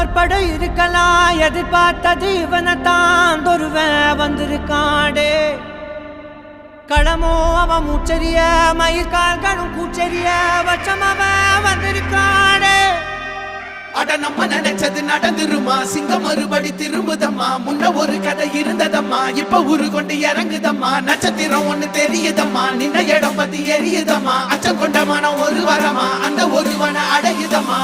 பற்பட இருக்கலாம் எதிர்பார்த்தது இவனைத்தான் ஒருவன் வந்திருக்காடே களமோ அவன் மூச்சரிய மயிர்கால்களும் கூச்சரிய வச்சம் அவன் வந்திருக்காடே அட நம்ம நினைச்சது நடந்துருமா சிங்கம் மறுபடி திரும்புதம்மா முன்ன ஒரு கதை இருந்ததம்மா இப்ப உரு கொண்டு இறங்குதம்மா நட்சத்திரம் ஒண்ணு தெரியுதம்மா நின்ன இடம் பத்தி எரியுதம்மா அச்சம் கொண்ட மனம் ஒரு வரமா அந்த ஒருவனை அடையுதம்மா